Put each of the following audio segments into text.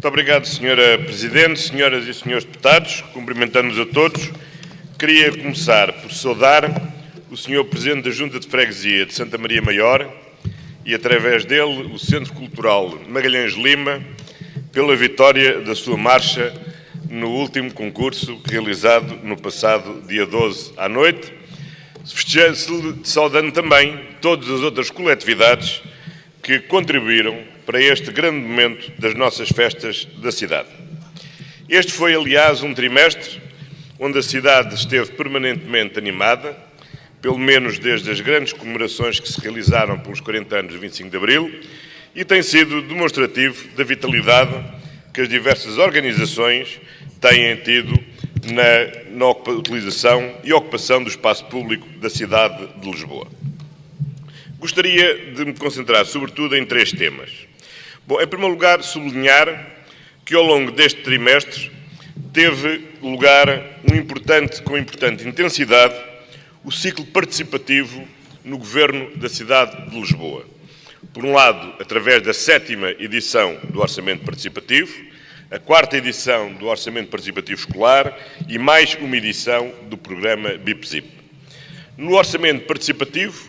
Muito obrigado, Sra. Presidente, senhoras e senhores deputados, cumprimentando-nos a todos. Queria começar por saudar o Sr. Presidente da Junta de Freguesia de Santa Maria Maior e, através dele, o Centro Cultural Magalhães Lima, pela vitória da sua marcha no último concurso realizado no passado dia 12 à noite, saudando também todas as outras coletividades que contribuíram para este grande momento das nossas festas da cidade. Este foi, aliás, um trimestre onde a cidade esteve permanentemente animada, pelo menos desde as grandes comemorações que se realizaram pelos 40 anos de 25 de Abril, e tem sido demonstrativo da vitalidade que as diversas organizações têm tido na utilização e ocupação do espaço público da cidade de Lisboa. Gostaria de me concentrar, sobretudo, em três temas. Bom, em primeiro lugar, sublinhar que, ao longo deste trimestre, teve lugar com importante intensidade o ciclo participativo no Governo da cidade de Lisboa. Por um lado, através da 7ª edição do Orçamento Participativo, a 4ª edição do Orçamento Participativo Escolar e mais uma edição do programa BIPZIP. No Orçamento Participativo,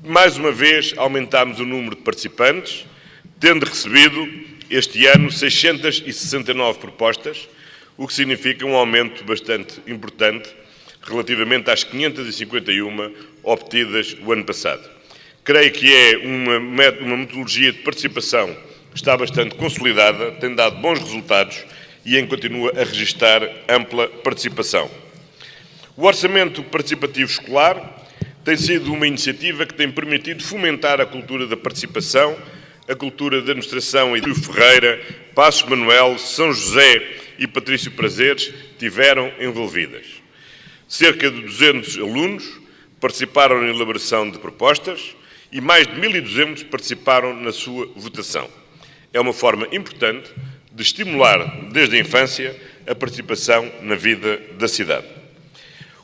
mais uma vez aumentámos o número de participantes, tendo recebido este ano 669 propostas, o que significa um aumento bastante importante relativamente às 551 obtidas o ano passado. Creio que é uma metodologia de participação que está bastante consolidada, tem dado bons resultados e continua a registrar ampla participação. O Orçamento Participativo Escolar tem sido uma iniciativa que tem permitido fomentar a cultura da participação, a cultura da administração e Rio Ferreira, Passos Manuel, São José e Patrício Prazeres tiveram envolvidas. Cerca de 200 alunos participaram na elaboração de propostas e mais de 1.200 participaram na sua votação. É uma forma importante de estimular, desde a infância, a participação na vida da cidade.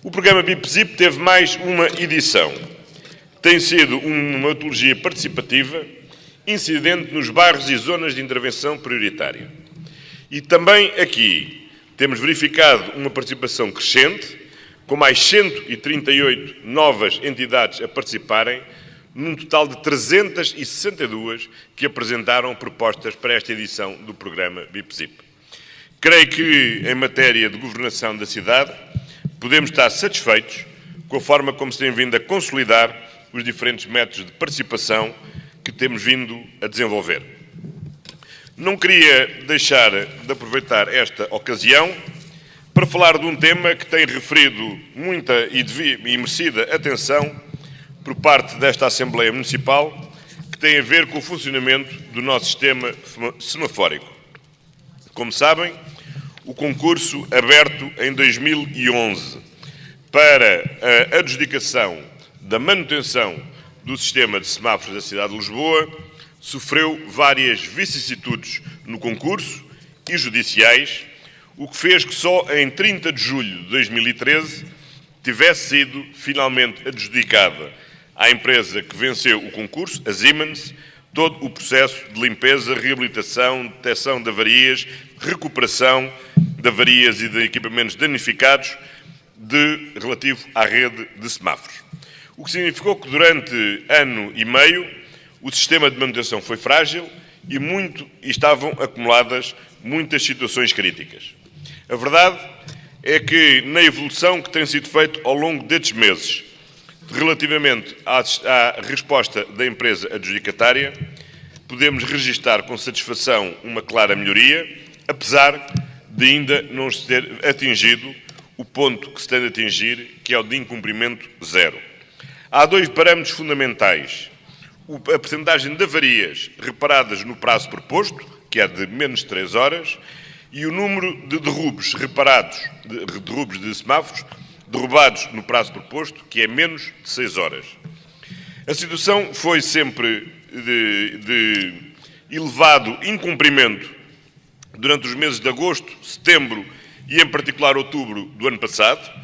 O programa BIPZIP teve mais uma edição. Tem sido uma metodologia participativa incidente nos bairros e zonas de intervenção prioritária. E também aqui temos verificado uma participação crescente, com mais 138 novas entidades a participarem, num total de 362 que apresentaram propostas para esta edição do programa BIPZIP. Creio que, em matéria de governação da cidade, podemos estar satisfeitos com a forma como se tem vindo a consolidar os diferentes métodos de participação que temos vindo a desenvolver. Não queria deixar de aproveitar esta ocasião para falar de um tema que tem referido muita e merecida atenção por parte desta Assembleia Municipal, que tem a ver com o funcionamento do nosso sistema semafórico. Como sabem, o concurso aberto em 2011 para a adjudicação da manutenção do sistema de semáforos da cidade de Lisboa sofreu várias vicissitudes no concurso e judiciais, o que fez que só em 30 de julho de 2013 tivesse sido finalmente adjudicada à empresa que venceu o concurso, a Siemens, todo o processo de limpeza, reabilitação, detecção de avarias, recuperação de avarias e de equipamentos danificados relativo à rede de semáforos. O que significou que durante ano e meio o sistema de manutenção foi frágil e estavam acumuladas muitas situações críticas. A verdade é que na evolução que tem sido feita ao longo destes meses, relativamente à resposta da empresa adjudicatária, podemos registar com satisfação uma clara melhoria, apesar de ainda não se ter atingido o ponto que se tem de atingir, que é o de incumprimento zero. Há dois parâmetros fundamentais. A percentagem de avarias reparadas no prazo proposto, que é de menos de 3 horas, e o número de derrubos derrubos de semáforos derrubados no prazo proposto, que é menos de 6 horas. A situação foi sempre de elevado incumprimento durante os meses de agosto, setembro e, em particular, outubro do ano passado,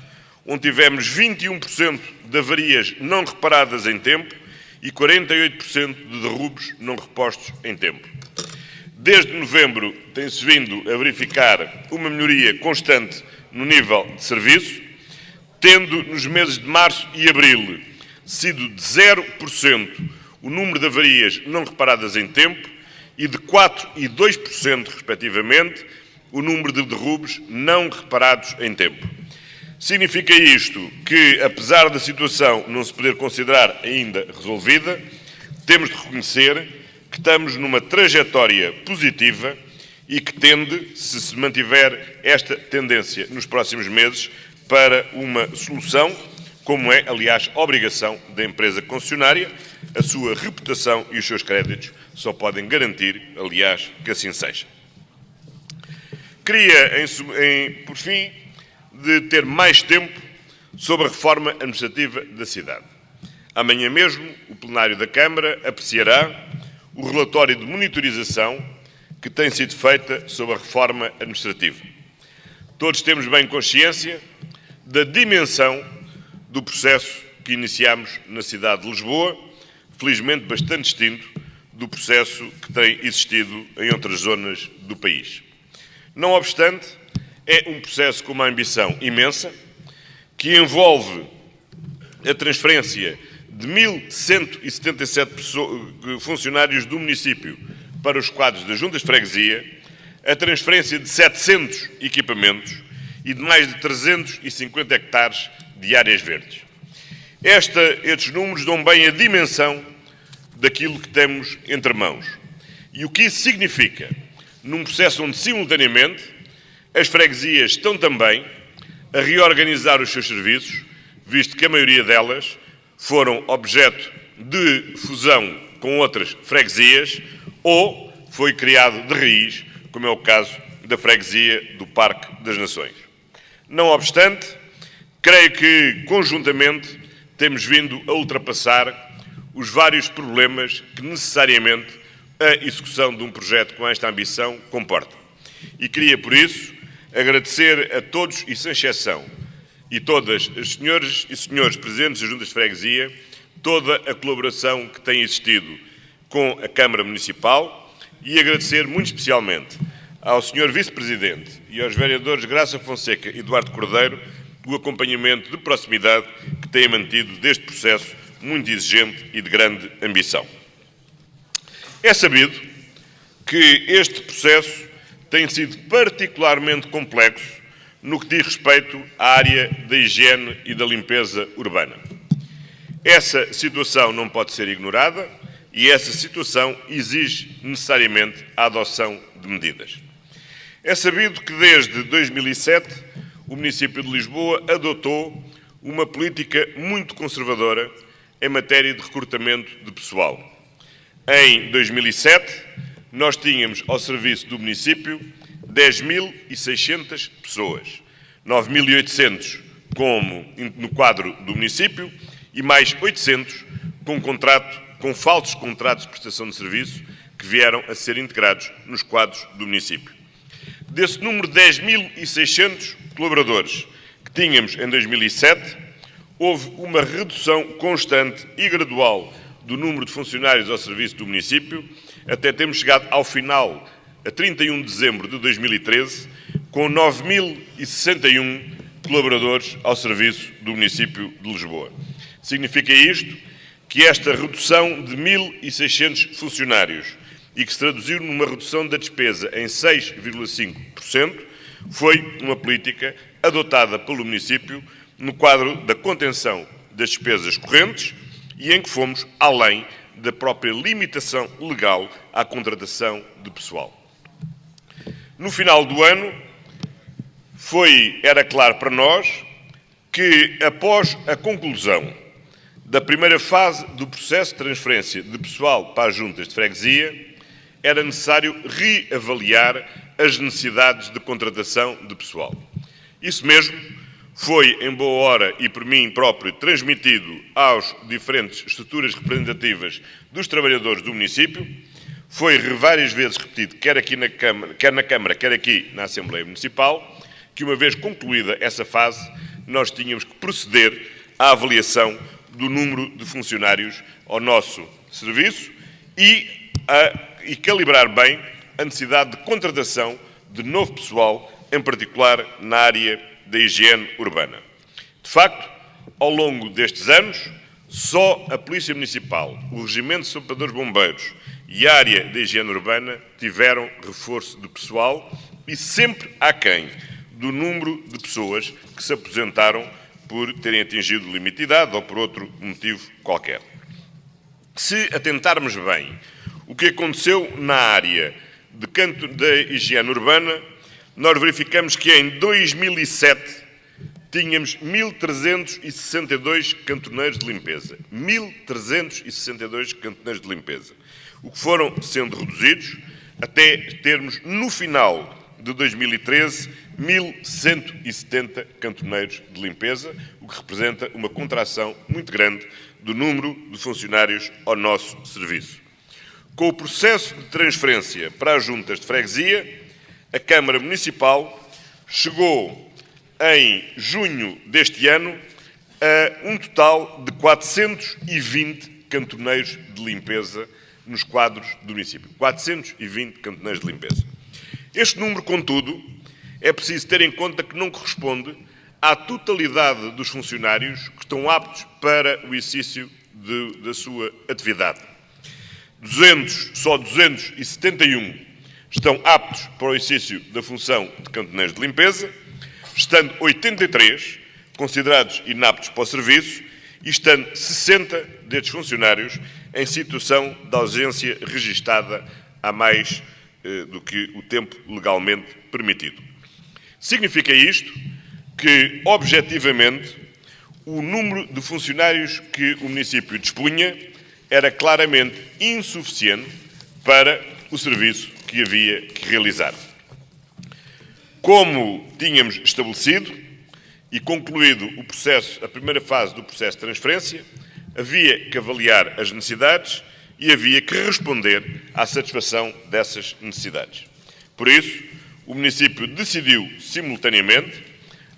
onde tivemos 21% de avarias não reparadas em tempo e 48% de derrubos não repostos em tempo. Desde novembro tem-se vindo a verificar uma melhoria constante no nível de serviço, tendo nos meses de março e abril sido de 0% o número de avarias não reparadas em tempo e de 4% e 2%, respectivamente, o número de derrubes não reparados em tempo. Significa isto que, apesar da situação não se poder considerar ainda resolvida, temos de reconhecer que estamos numa trajetória positiva e que tende, se se mantiver esta tendência nos próximos meses, para uma solução, como é, aliás, obrigação da empresa concessionária. A sua reputação e os seus créditos só podem garantir, aliás, que assim seja. Queria, por fim, de ter mais tempo sobre a reforma administrativa da cidade. Amanhã mesmo, o plenário da Câmara apreciará o relatório de monitorização que tem sido feita sobre a reforma administrativa. Todos temos bem consciência da dimensão do processo que iniciámos na cidade de Lisboa, felizmente bastante distinto do processo que tem existido em outras zonas do país. Não obstante, é um processo com uma ambição imensa, que envolve a transferência de 1.177 funcionários do município para os quadros das juntas de freguesia, a transferência de 700 equipamentos e de mais de 350 hectares de áreas verdes. Estes números dão bem a dimensão daquilo que temos entre mãos. E o que isso significa? Num processo onde, simultaneamente, as freguesias estão também a reorganizar os seus serviços, visto que a maioria delas foram objeto de fusão com outras freguesias ou foi criado de raiz, como é o caso da freguesia do Parque das Nações. Não obstante, creio que, conjuntamente, temos vindo a ultrapassar os vários problemas que, necessariamente, a execução de um projeto com esta ambição comporta. E queria, por isso, agradecer a todos e sem exceção, e todas as senhoras e senhores presidentes das juntas de freguesia, toda a colaboração que tem existido com a Câmara Municipal e agradecer muito especialmente ao Sr. Vice-Presidente e aos vereadores Graça Fonseca e Eduardo Cordeiro o acompanhamento de proximidade que têm mantido deste processo muito exigente e de grande ambição. É sabido que este processo tem sido particularmente complexo no que diz respeito à área da higiene e da limpeza urbana. Essa situação não pode ser ignorada e essa situação exige necessariamente a adoção de medidas. É sabido que desde 2007 o município de Lisboa adotou uma política muito conservadora em matéria de recrutamento de pessoal. Em 2007, nós tínhamos ao serviço do município 10.600 pessoas, 9.800 no quadro do município e mais 800 com falsos contratos de prestação de serviço que vieram a ser integrados nos quadros do município. Desse número de 10.600 colaboradores que tínhamos em 2007, houve uma redução constante e gradual do número de funcionários ao serviço do município, até termos chegado ao final, a 31 de dezembro de 2013, com 9.061 colaboradores ao serviço do município de Lisboa. Significa isto que esta redução de 1.600 funcionários e que se traduziu numa redução da despesa em 6,5%, foi uma política adotada pelo município no quadro da contenção das despesas correntes e em que fomos além da própria limitação legal à contratação de pessoal. No final do ano, era claro para nós que, após a conclusão da primeira fase do processo de transferência de pessoal para as juntas de freguesia, era necessário reavaliar as necessidades de contratação de pessoal. Isso mesmo foi, em boa hora e por mim próprio, transmitido às diferentes estruturas representativas dos trabalhadores do município, foi várias vezes repetido, quer aqui na Câmara, quer aqui na Assembleia Municipal, que uma vez concluída essa fase, nós tínhamos que proceder à avaliação do número de funcionários ao nosso serviço e calibrar bem a necessidade de contratação de novo pessoal, em particular na área da higiene urbana. De facto, ao longo destes anos, só a Polícia Municipal, o Regimento de Sopadores Bombeiros e a área da higiene urbana tiveram reforço de pessoal e sempre aquém do número de pessoas que se aposentaram por terem atingido o limite de idade ou por outro motivo qualquer. Se atentarmos bem o que aconteceu na área da higiene urbana, nós verificamos que em 2007 tínhamos 1.362 cantoneiros de limpeza. 1.362 cantoneiros de limpeza. O que foram sendo reduzidos até termos, no final de 2013, 1.170 cantoneiros de limpeza, o que representa uma contração muito grande do número de funcionários ao nosso serviço. Com o processo de transferência para as juntas de freguesia, a Câmara Municipal chegou, em junho deste ano, a um total de 420 cantoneiros de limpeza nos quadros do município. 420 cantoneiros de limpeza. Este número, contudo, é preciso ter em conta que não corresponde à totalidade dos funcionários que estão aptos para o exercício da sua atividade. Só 271 estão aptos para o exercício da função de cantoneiros de limpeza, estando 83 considerados inaptos para o serviço e estando 60 destes funcionários em situação de ausência registada há mais do que o tempo legalmente permitido. Significa isto que, objetivamente, o número de funcionários que o município dispunha era claramente insuficiente para o serviço que havia que realizar. Como tínhamos estabelecido e concluído o processo, a primeira fase do processo de transferência, havia que avaliar as necessidades e havia que responder à satisfação dessas necessidades. Por isso, o município decidiu, simultaneamente,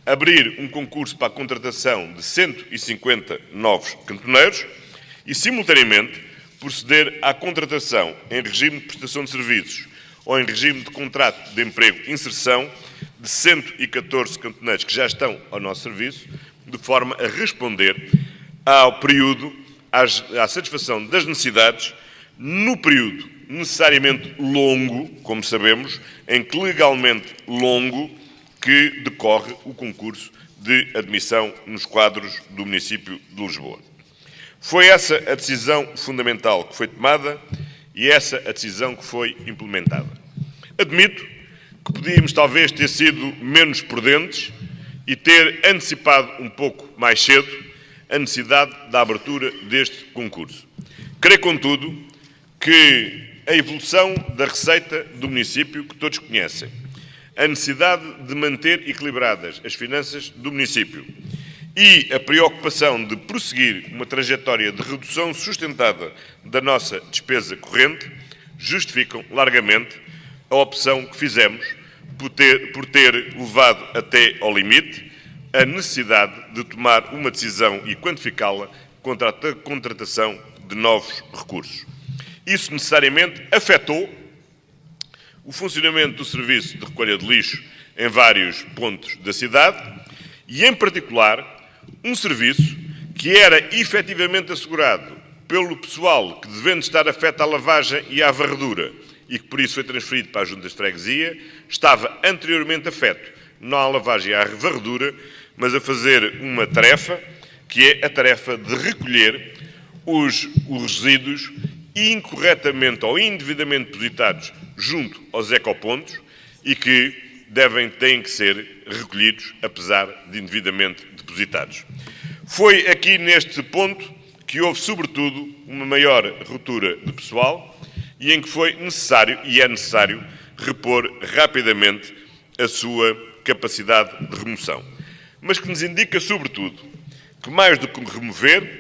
abrir um concurso para a contratação de 150 novos cantoneiros e, simultaneamente, proceder à contratação em regime de prestação de serviços ou em regime de contrato de emprego e inserção de 114 cantoneiros que já estão ao nosso serviço, de forma a responder ao período, à satisfação das necessidades, no período necessariamente longo, como sabemos, em que legalmente longo, que decorre o concurso de admissão nos quadros do município de Lisboa. Foi essa a decisão fundamental que foi tomada e essa a decisão que foi implementada. Admito que podíamos talvez ter sido menos prudentes e ter antecipado um pouco mais cedo a necessidade da abertura deste concurso. Creio, contudo, que a evolução da receita do município, que todos conhecem, a necessidade de manter equilibradas as finanças do município e a preocupação de prosseguir uma trajetória de redução sustentada da nossa despesa corrente, justificam largamente a opção que fizemos por ter levado até ao limite a necessidade de tomar uma decisão e quantificá-la contra a contratação de novos recursos. Isso necessariamente afetou o funcionamento do serviço de recolha de lixo em vários pontos da cidade e, em particular, um serviço que era efetivamente assegurado pelo pessoal que, devendo estar afeto à lavagem e à varredura e que por isso foi transferido para as juntas de freguesia, estava anteriormente afeto não à lavagem e à varredura, mas a fazer uma tarefa, que é a tarefa de recolher os resíduos incorretamente ou indevidamente depositados junto aos ecopontos e que têm que ser recolhidos, apesar de indevidamente depositados. Foi aqui neste ponto que houve, sobretudo, uma maior ruptura de pessoal e em que foi necessário, e é necessário, repor rapidamente a sua capacidade de remoção. Mas que nos indica, sobretudo, que mais do que remover,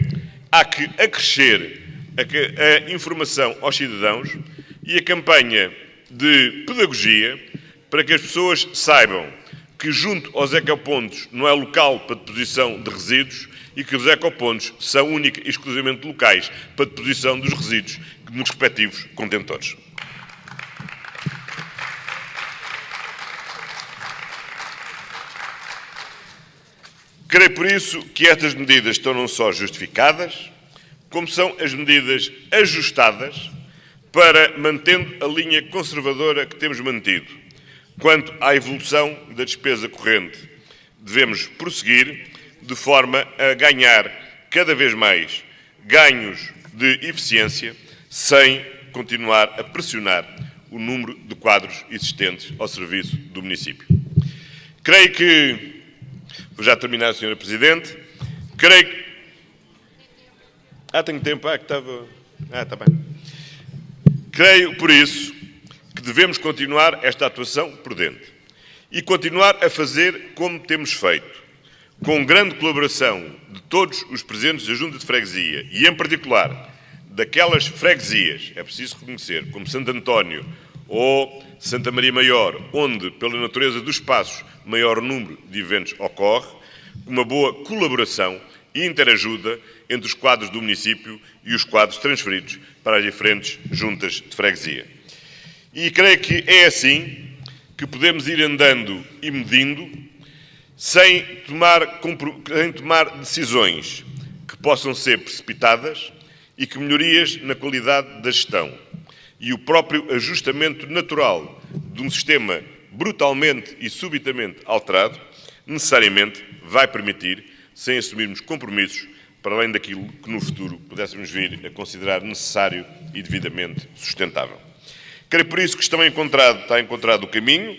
há que acrescer a informação aos cidadãos e a campanha de pedagogia para que as pessoas saibam que junto aos ecopontos não é local para deposição de resíduos e que os ecopontos são única e exclusivamente locais para deposição dos resíduos nos respectivos contentores. Creio, por isso, que estas medidas estão não só justificadas, como são as medidas ajustadas para, mantendo a linha conservadora que temos mantido. Quanto à evolução da despesa corrente, devemos prosseguir de forma a ganhar cada vez mais ganhos de eficiência, sem continuar a pressionar o número de quadros existentes ao serviço do município. Creio que, vou já terminar, Sra. Presidente, creio que... tenho tempo, que estava... está bem. Creio, por isso, que devemos continuar esta atuação prudente e continuar a fazer como temos feito, com grande colaboração de todos os presentes da Junta de Freguesia e, em particular, daquelas freguesias, é preciso reconhecer, como Santo António ou Santa Maria Maior, onde, pela natureza dos espaços, maior número de eventos ocorre, uma boa colaboração e interajuda entre os quadros do município e os quadros transferidos para as diferentes juntas de freguesia. E creio que é assim que podemos ir andando e medindo, sem tomar decisões que possam ser precipitadas e que melhorias na qualidade da gestão e o próprio ajustamento natural de um sistema brutalmente e subitamente alterado, necessariamente vai permitir, sem assumirmos compromissos, para além daquilo que no futuro pudéssemos vir a considerar necessário e devidamente sustentável. Creio por isso que está encontrado o caminho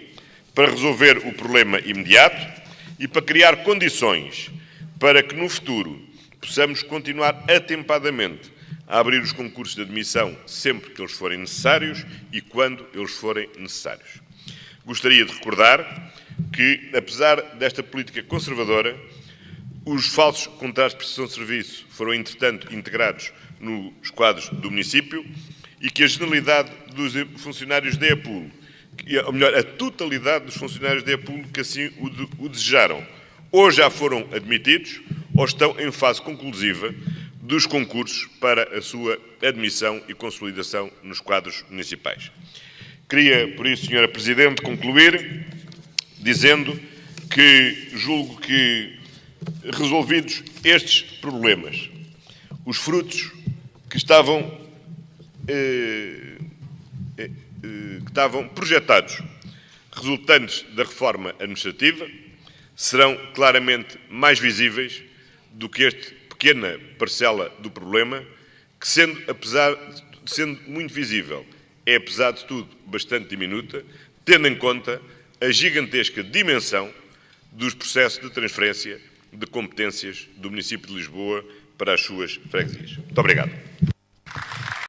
para resolver o problema imediato e para criar condições para que no futuro possamos continuar atempadamente a abrir os concursos de admissão sempre que eles forem necessários e quando eles forem necessários. Gostaria de recordar que, apesar desta política conservadora, os falsos contratos de prestação de serviço foram, entretanto, integrados nos quadros do município e que a generalidade dos funcionários da EPUL, ou melhor, a totalidade dos funcionários da EPUL que assim o desejaram, ou já foram admitidos ou estão em fase conclusiva dos concursos para a sua admissão e consolidação nos quadros municipais. Queria, por isso, Sra. Presidente, concluir dizendo que julgo que, resolvidos estes problemas, os frutos que estavam projetados, resultantes da reforma administrativa, serão claramente mais visíveis do que esta pequena parcela do problema, que, sendo muito visível, é, apesar de tudo, bastante diminuta, tendo em conta a gigantesca dimensão dos processos de transferência de competências do município de Lisboa para as suas freguesias. Muito obrigado.